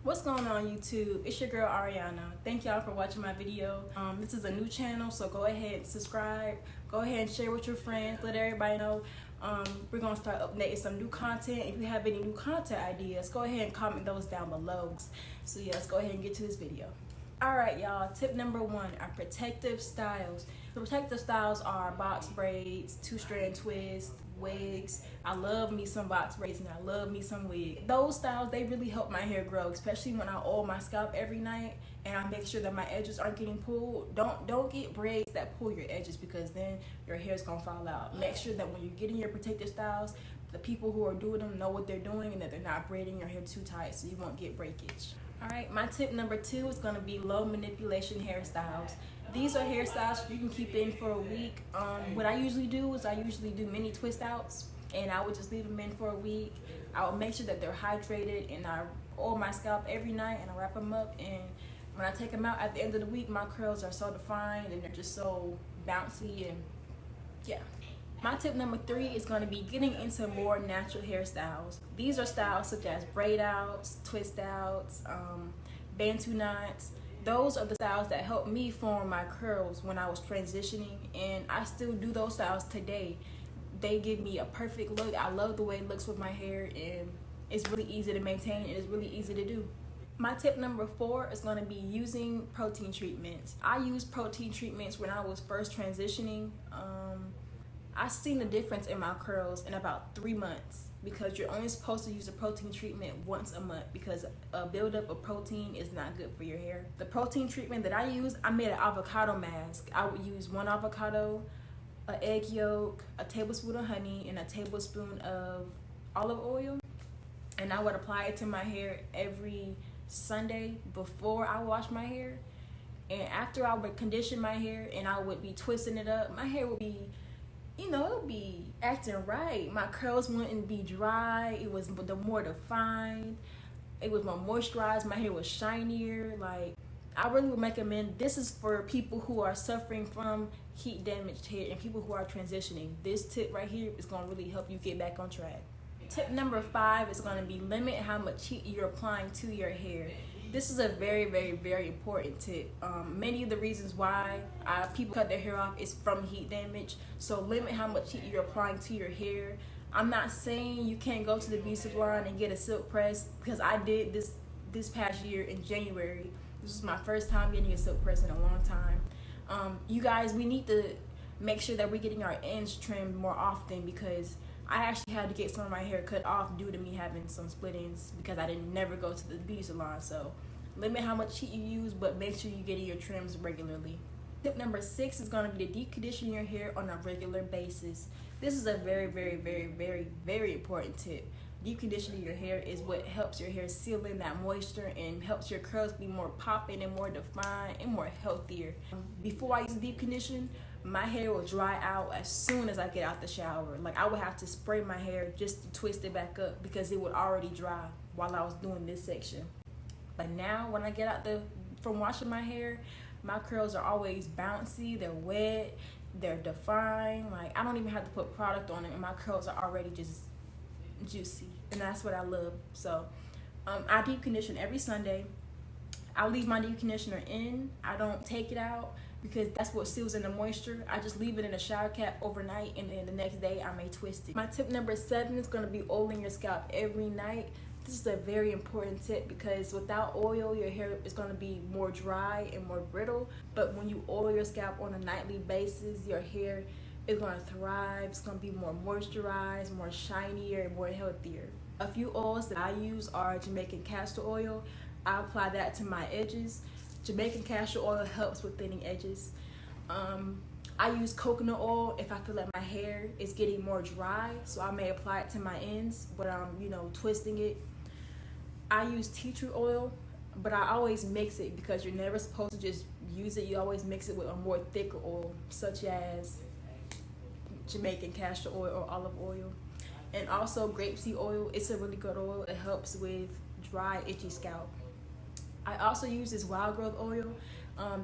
What's going on YouTube? It's your girl Ariana. Thank y'all for watching my video. This is a new channel, so go ahead and subscribe. Go ahead and share with your friends. Let everybody know. We're gonna start updating some new content. If you have any new content ideas, go ahead and comment those down below. So yeah, let's go ahead and get to this video. Alright y'all, tip number 1 are protective styles. The protective styles are box braids, 2-strand twists, wigs. I love me some box braids and I love me some wigs. Those styles, they really help my hair grow, especially when I oil my scalp every night and I make sure that my edges aren't getting pulled. Don't get braids that pull your edges, because then your hair's gonna fall out. Make sure that when you're getting your protective styles, the people who are doing them know what they're doing and that they're not braiding your hair too tight so you won't get breakage. Alright, my tip number 2 is going to be low manipulation hairstyles. These are hairstyles you can keep in for a week. What I usually do is I usually do mini twist outs, and I would just leave them in for a week. I would make sure that they're hydrated, and I oil my scalp every night and I wrap them up, and when I take them out at the end of the week, my curls are so defined and they're just so bouncy, and yeah. My tip number 3 is going to be getting into more natural hairstyles. These are styles such as braid outs, twist outs, bantu knots. Those are the styles that helped me form my curls when I was transitioning, and I still do those styles today. They give me a perfect look. I love the way it looks with my hair, and it's really easy to maintain and it's really easy to do. My tip number 4 is going to be using protein treatments. I used protein treatments when I was first transitioning. I seen the difference in my curls in about 3 months, because you're only supposed to use a protein treatment once a month, because a buildup of protein is not good for your hair. The protein treatment that I used, I made an avocado mask. I would use 1 avocado, an egg yolk, a tablespoon of honey, and a tablespoon of olive oil, and I would apply it to my hair every Sunday before I wash my hair. And after I would condition my hair and I would be twisting it up, my hair would be, it would be acting right. My curls wouldn't be dry. It was the more defined. It was more moisturized. My hair was shinier. Like, I really would recommend, this is for people who are suffering from heat damaged hair and people who are transitioning. This tip right here is going to really help you get back on track. Tip number 5 is going to be limit how much heat you're applying to your hair. This is a very, very, very important tip. Many of the reasons why people cut their hair off is from heat damage. So limit how much heat you're applying to your hair. I'm not saying you can't go to the beauty salon and get a silk press, because I did this past year in January. This was my first time getting a silk press in a long time. You guys, we need to make sure that we're getting our ends trimmed more often, because I actually had to get some of my hair cut off due to me having some split ends, because I didn't never go to the beauty salon. So limit how much heat you use, but make sure you're getting your trims regularly. Tip number 6 is going to be to deep condition your hair on a regular basis. This is a very, very, very, very, very important tip. Deep conditioning your hair is what helps your hair seal in that moisture and helps your curls be more popping and more defined and more healthier. Before I use deep condition, my hair will dry out as soon as I get out the shower. Like, I would have to spray my hair just to twist it back up, because it would already dry while I was doing this section. But now when I get out from washing my hair, my curls are always bouncy, they're wet, they're defined. Like, I don't even have to put product on it and my curls are already just juicy, and that's what I love. So I deep condition every Sunday. I leave my deep conditioner in. I don't take it out, because that's what seals in the moisture. I just leave it in a shower cap overnight, and then the next day I may twist it. My tip number 7 is going to be oiling your scalp every night. This is a very important tip, because without oil, your hair is going to be more dry and more brittle. But when you oil your scalp on a nightly basis, your hair is going to thrive. It's going to be more moisturized, more shinier, and more healthier. A few oils that I use are Jamaican castor oil. I apply that to my edges. Jamaican castor oil helps with thinning edges. I use coconut oil if I feel like my hair is getting more dry, so I may apply it to my ends when I'm, twisting it. I use tea tree oil, but I always mix it, because you're never supposed to just use it. You always mix it with a more thicker oil, such as Jamaican castor oil or olive oil. And also grapeseed oil. It's a really good oil. It helps with dry, itchy scalp. I also use this wild growth oil.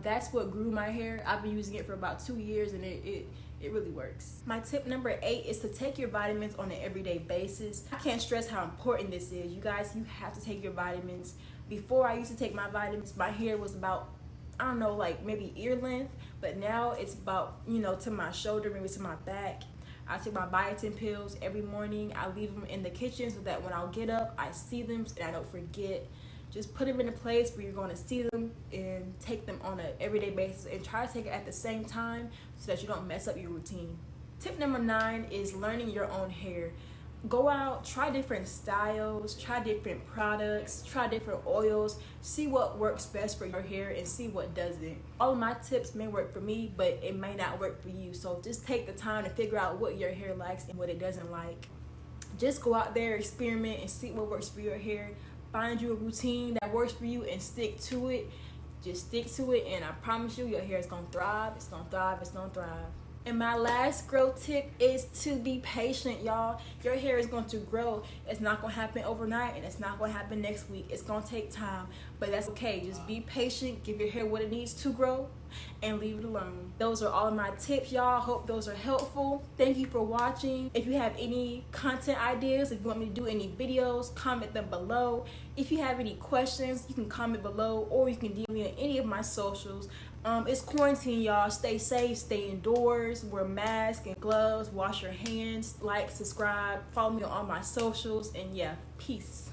That's what grew my hair. I've been using it for about 2 years, and it really works. My tip number 8 is to take your vitamins on an everyday basis. I can't stress how important this is. You guys, you have to take your vitamins Before I used to take my vitamins, my hair was about, I don't know, like maybe ear length, but now it's about, you know, to my shoulder, maybe to my back. I take my biotin pills every morning. I leave them in the kitchen so that when I'll get up, I see them and I don't forget. Just put them in a place where you're going to see them and take them on an everyday basis, and try to take it at the same time so that you don't mess up your routine. Tip number 9 is learning your own hair. Go out, try different styles, try different products, try different oils, see what works best for your hair and see what doesn't. All of my tips may work for me, but it may not work for you. So just take the time to figure out what your hair likes and what it doesn't like. Just go out there, experiment, and see what works for your hair. Find you a routine that works for you and stick to it. Just stick to it, and I promise you, your hair is gonna thrive. It's gonna thrive. It's gonna thrive. And my last growth tip is to be patient, y'all. Your hair is going to grow. It's not going to happen overnight, and it's not going to happen next week. It's going to take time, but that's okay. Just be patient, give your hair what it needs to grow, and leave it alone. Those are all of my tips, y'all. Hope those are helpful. Thank you for watching. If you have any content ideas, if you want me to do any videos, comment them below. If you have any questions, you can comment below, or you can DM me on any of my socials. It's quarantine, y'all. Stay safe, stay indoors, wear masks and gloves, wash your hands, like, subscribe, follow me on all my socials, and yeah, peace.